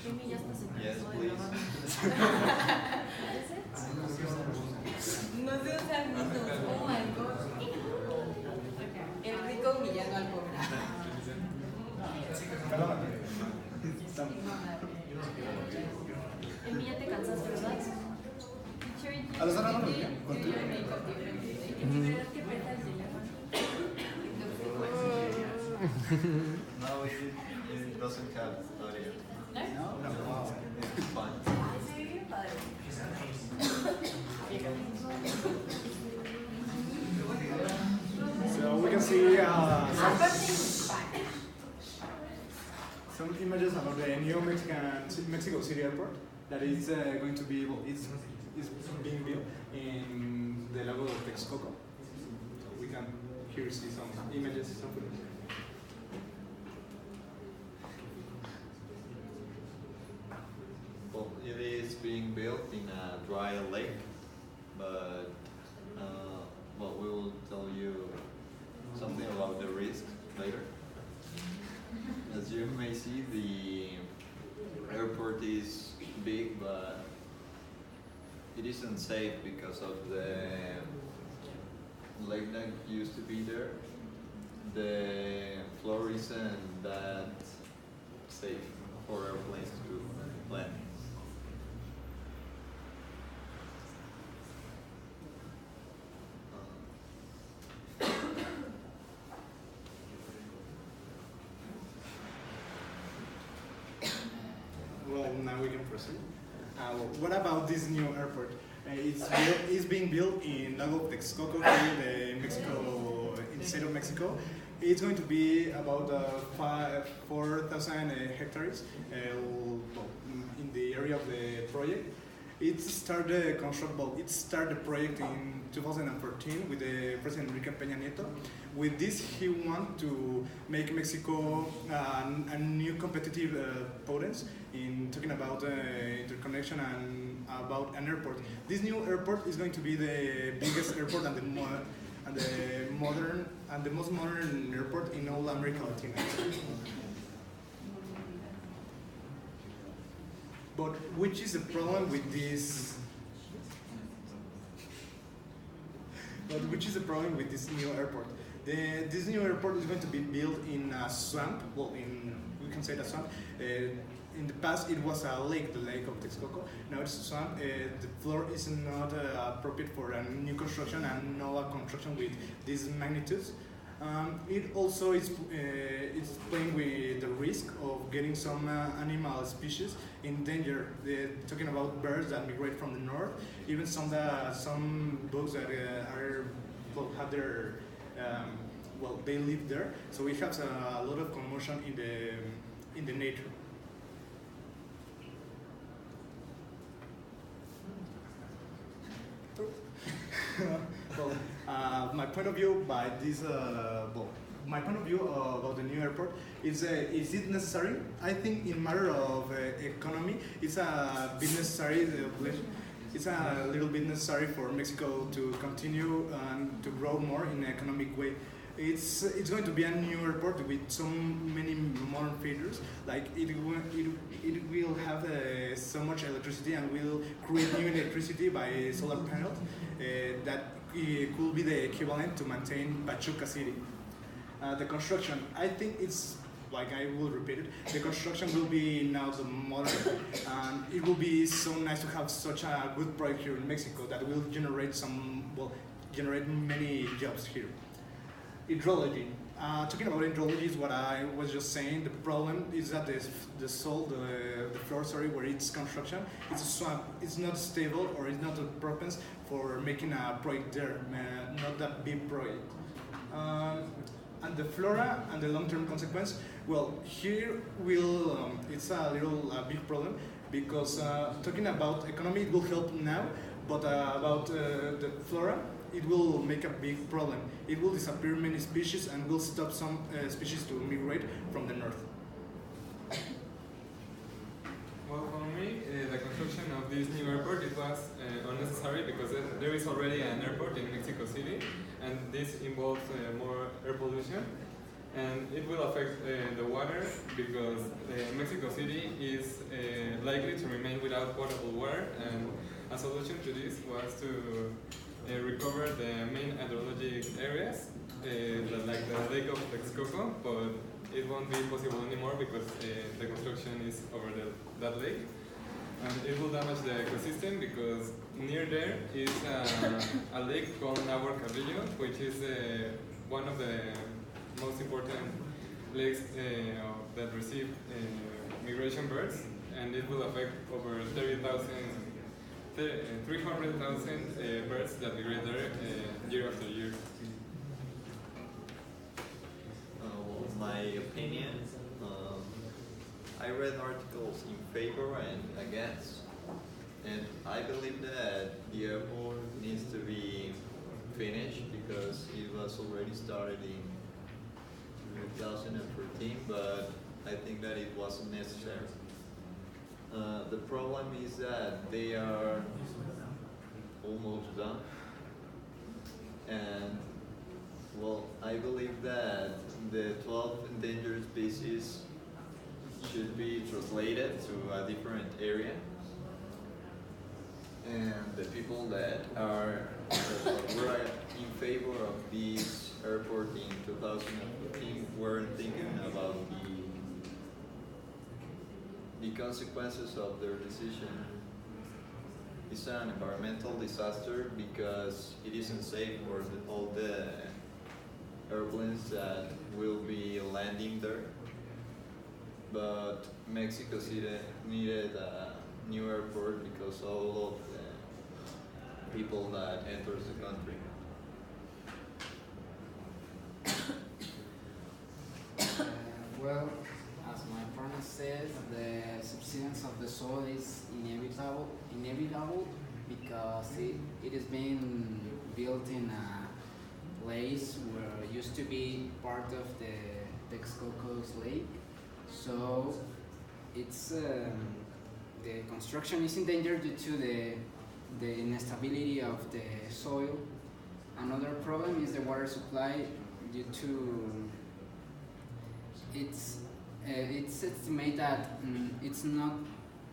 Amy ya hasta se Yes, cansó de please. grabar. No sé usar mitos. Oh my god. El rico humillando al pobre. Amy, ya te cansaste, ¿verdad? A los ahora no lo digan. ¿Qué petas de No, it doesn't have audio. ¿No? No, wow. It's fine. Ay, sí, bien padre. So we can see Aparte, some images about the new Mexico City airport that is going to be, well, it's being built in the Lago of Texcoco. So we can here see some images, some footage. Well, it is being built in a dry lake, but well, we will tell you something about the risk later. As you may see, the airport is big, but it isn't safe because of the lake that used to be there. The floor isn't that safe for airplanes to land. Well, now we can proceed. What about this new airport? It's being built in Lago of Texcoco, here in Mexico, in the state of Mexico. It's going to be about 4,000 hectares in the area of the project. It started the project in 2014 with the President Enrique Peña Nieto. With this, he wants to make Mexico a new competitive potence in talking about interconnection and about an airport. This new airport is going to be the biggest airport and the most modern airport in all America Latina. But which is the problem with this? But which is the problem with this new airport? This new airport is going to be built in a swamp. Well, we can say that swamp. In the past, it was a lake, the lake of Texcoco. Now it's a swamp. The floor is not appropriate for a new construction and no construction with these magnitudes. It also is playing with the risk of getting some animal species in danger. Talking about birds that migrate from the north, even some bugs that have their they live there. So we have a lot of commotion in the nature. My point of view by this, my point of view about the new airport is it necessary? I think in matter of economy, it's a bit necessary. It's a little bit necessary for Mexico to continue and to grow more in an economic way. It's going to be a new airport with so many modern features. Like it will have so much electricity and will create new electricity by solar panels that could be the equivalent to maintain Pachuca City. The construction, I think it's like I will repeat it. The construction will be now the modern, and it will be so nice to have such a good project here in Mexico that will generate many jobs here. Hydrology. Talking about hydrology is what I was just saying. The problem is that the floor, where it's construction, it's a swamp. It's not stable or it's not a propense for making a project there, not that big project. And the flora and the long-term consequence. Well, here it's a big problem because talking about economy, it will help now, but about the flora, it will make a big problem. It will disappear many species and will stop some species to migrate from the north. Well, for me, the construction of this new airport, it was unnecessary because there is already an airport in Mexico City, and this involves more air pollution. and it will affect the water because Mexico City is likely to remain without potable water, and a solution to this was to recover the main hydrologic areas, like the Lake of Texcoco, but it won't be possible anymore because the construction is over that lake. And it will damage the ecosystem because near there is a lake called Nahor Cabrillo, which is one of the most important lakes that receive migration birds, and it will affect over 300,000 birds that migrate there year after year. My opinion, I read articles in favor and against, and I believe that the airport needs to be finished because it was already started in 2014, but I think that it wasn't necessary. The problem is that they are almost done, and well, I believe that the 12 endangered species should be translated to a different area, and the people that were in favor of this airport in 2014 weren't thinking about the consequences of their decision. It's an environmental disaster because it isn't safe for all the airplanes that will be landing there. But Mexico City needed a new airport because all of the people that enters the country. Well, as my partner says, the subsidence of the soil is inevitable because it is being built in a place where it used to be part of the Texcoco's lake. So it's the construction is in danger due to the instability of the soil. Another problem is the water supply due to it's estimated that it's not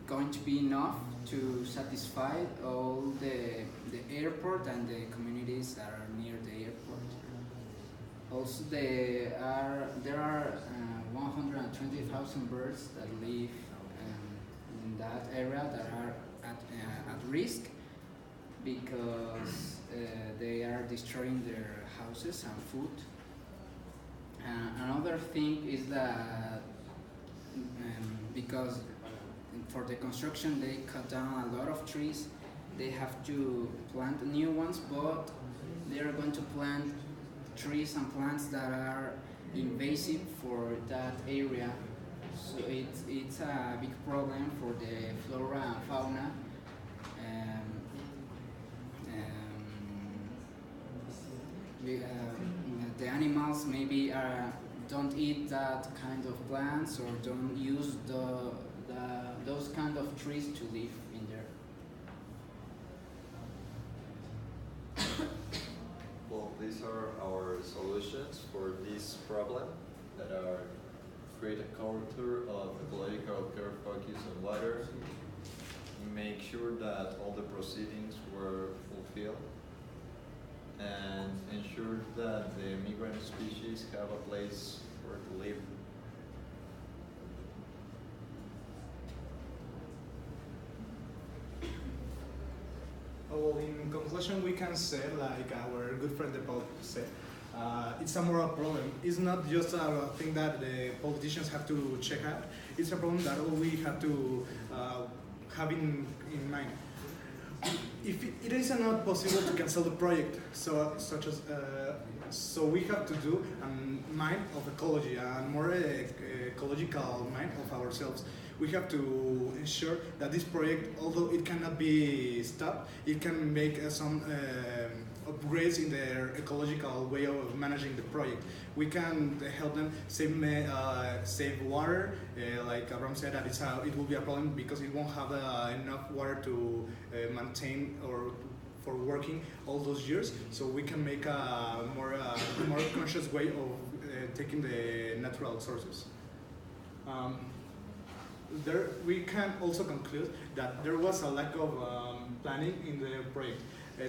going to be enough to satisfy all the airport and the communities that are near the airport. Also, there are 120,000 birds that live in that area that are at risk because they are destroying their houses and food. Another thing is that because for the construction they cut down a lot of trees, they have to plant new ones, but they are going to plant trees and plants that are invasive for that area. So it's a big problem for the flora and fauna. The animals maybe don't eat that kind of plants or don't use those kind of trees to live in there. Well, these are our solutions for this problem that are create a culture of ecological care focus on water, make sure that all the proceedings were fulfilled, and ensure that the migrant species have a place where to live. Well, in conclusion, we can say, like our good friend Paul said, it's a moral problem. It's not just a thing that the politicians have to check out. It's a problem that all we have to have in mind. If it is not possible to cancel the project, so we have to do a mind of ecology, a more ecological mind of ourselves. We have to ensure that this project, although it cannot be stopped, it can make some upgrades in their ecological way of managing the project. We can help them save water. Like Abraham said, that it will be a problem because it won't have enough water to maintain or for working all those years. So we can make a more conscious way of taking the natural sources. There, we can also conclude that there was a lack of planning in the project.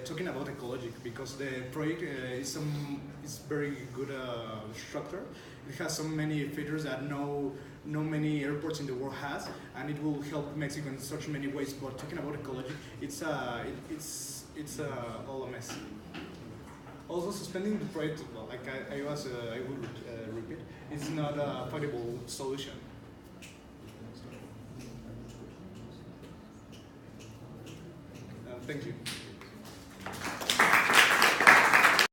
Talking about Ecologic, because the project is very good structure. It has so many features that no many airports in the world has, and it will help Mexico in such many ways. But talking about Ecologic, it's all a mess. Also, suspending the project, well, like I would repeat, it's not a viable solution. Thank you.